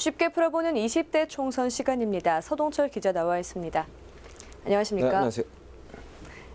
쉽게 풀어보는 20대 총선 시간입니다. 서동철 기자 나와 있습니다. 안녕하십니까? 네, 안녕하세요.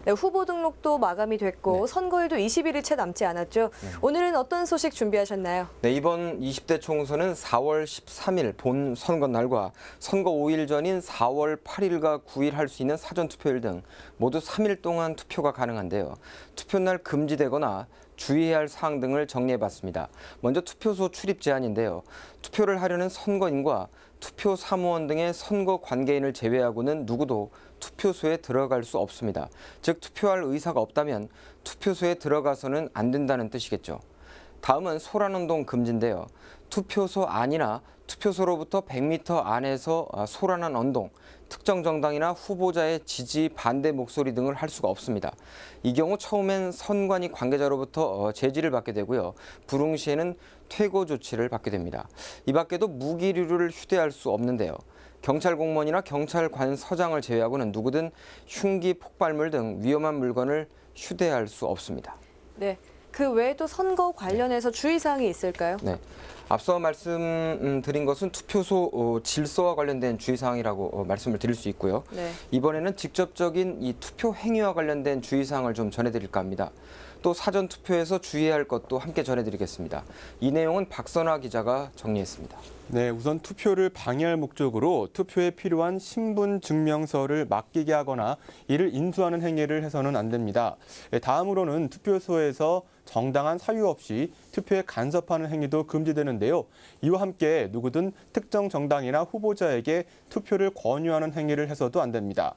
네, 후보 등록도 마감이 됐고 선거일도 20일이 채 남지 않았죠. 오늘은 어떤 소식 준비하셨나요? 네, 이번 20대 총선은 4월 13일 본 선거 날과 선거 5일 전인 4월 8일과 9일 할 수 있는 사전투표일 등 모두 3일 동안 투표가 가능한데요. 투표날 금지되거나 주의해야 할 사항 등을 정리해봤습니다. 먼저 투표소 출입 제한인데요. 투표를 하려는 선거인과 투표 사무원 등의 선거 관계인을 제외하고는 누구도 투표소에 들어갈 수 없습니다. 즉 투표할 의사가 없다면 투표소에 들어가서는 안 된다는 뜻이겠죠. 다음은 소란운동 금지인데요. 투표소 안이나 투표소로부터 100m 안에서 소란한 운동, 특정 정당이나 후보자의 지지, 반대 목소리 등을 할 수가 없습니다. 이 경우 처음엔 선관위 관계자로부터 제지를 받게 되고요. 불응 시에는 퇴거 조치를 받게 됩니다. 이 밖에도 무기류를 휴대할 수 없는데요. 경찰 공무원이나 경찰관서장을 제외하고는 누구든 흉기, 폭발물 등 위험한 물건을 휴대할 수 없습니다. 네, 그 외에도 선거 관련해서 주의사항이 있을까요? 네. 앞서 말씀드린 것은 투표소 질서와 관련된 주의사항이라고 말씀을 드릴 수 있고요. 네. 이번에는 직접적인 이 투표 행위와 관련된 주의사항을 좀 전해드릴까 합니다. 또 사전투표에서 주의해야 할 것도 함께 전해드리겠습니다. 이 내용은 박선화 기자가 정리했습니다. 네, 우선 투표를 방해할 목적으로 투표에 필요한 신분 증명서를 맡기게 하거나 이를 인수하는 행위를 해서는 안 됩니다. 다음으로는 투표소에서 정당한 사유 없이 투표에 간섭하는 행위도 금지되는데요. 이와 함께 누구든 특정 정당이나 후보자에게 투표를 권유하는 행위를 해서도 안 됩니다.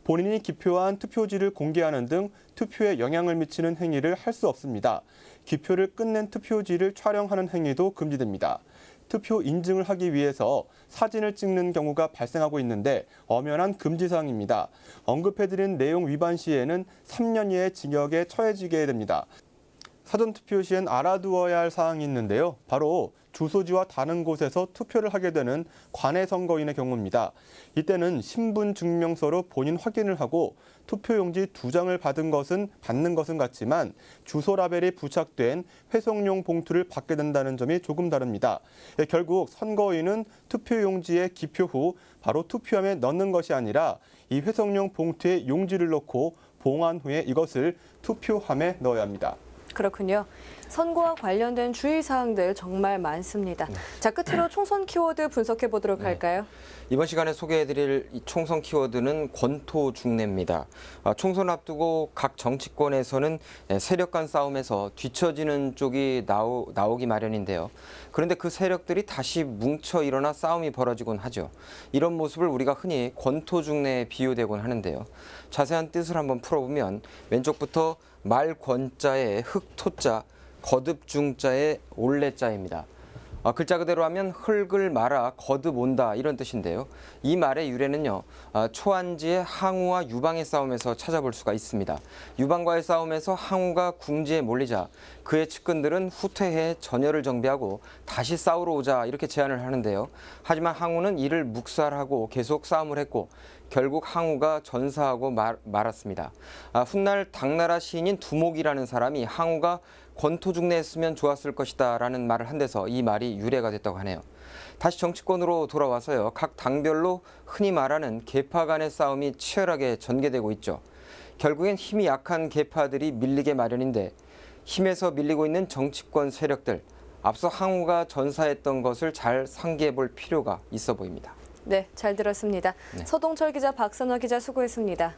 본인이 기표한 투표지를 공개하는 등 투표에 영향을 미치는 행위를 할 수 없습니다. 기표를 끝낸 투표지를 촬영하는 행위도 금지됩니다. 투표 인증을 하기 위해서 사진을 찍는 경우가 발생하고 있는데 엄연한 금지사항입니다. 언급해드린 내용 위반 시에는 3년 이하의 징역에 처해지게 됩니다. 사전투표 시엔 알아두어야 할 사항이 있는데요. 바로 주소지와 다른 곳에서 투표를 하게 되는 관내 선거인의 경우입니다. 이때는 신분증명서로 본인 확인을 하고 투표용지 2장을 받는 것은 같지만 주소 라벨이 부착된 회송용 봉투를 받게 된다는 점이 조금 다릅니다. 결국 선거인은 투표용지에 기표 후 바로 투표함에 넣는 것이 아니라 이 회송용 봉투에 용지를 넣고 봉한 후에 이것을 투표함에 넣어야 합니다. 그렇군요. 선거와 관련된 주의사항들 정말 많습니다. 자, 끝으로 총선 키워드 분석해 보도록 할까요? 이번 시간에 소개해드릴 이 총선 키워드는 권토 중내입니다. 총선 앞두고 각 정치권에서는 세력 간 싸움에서 뒤처지는 쪽이 나오기 마련인데요. 그런데 그 세력들이 다시 뭉쳐 일어나 싸움이 벌어지곤 하죠. 이런 모습을 우리가 흔히 권토 중내에 비유되곤 하는데요. 자세한 뜻을 한번 풀어보면 왼쪽부터 말 권자에 흙토자, 거듭 중자에 올레자입니다. 글자 그대로 하면 흙을 말아 거듭 온다 이런 뜻인데요. 이 말의 유래는요. 초안지의 항우와 유방의 싸움에서 찾아볼 수가 있습니다. 유방과의 싸움에서 항우가 궁지에 몰리자 그의 측근들은 후퇴해 전열을 정비하고 다시 싸우러 오자 이렇게 제안을 하는데요. 하지만 항우는 이를 묵살하고 계속 싸움을 했고 결국 항우가 전사하고 말았습니다. 훗날 당나라 시인인 두목이라는 사람이 항우가 권토중내했으면 좋았을 것이다 라는 말을 한 데서 이 말이 유래가 됐다고 하네요. 다시 정치권으로 돌아와서요. 각 당별로 흔히 말하는 계파 간의 싸움이 치열하게 전개되고 있죠. 결국엔 힘이 약한 계파들이 밀리게 마련인데 힘에서 밀리고 있는 정치권 세력들, 앞서 항우가 전사했던 것을 잘 상기해 볼 필요가 있어 보입니다. 네, 잘 들었습니다. 서동철 기자, 박선화 기자 수고했습니다.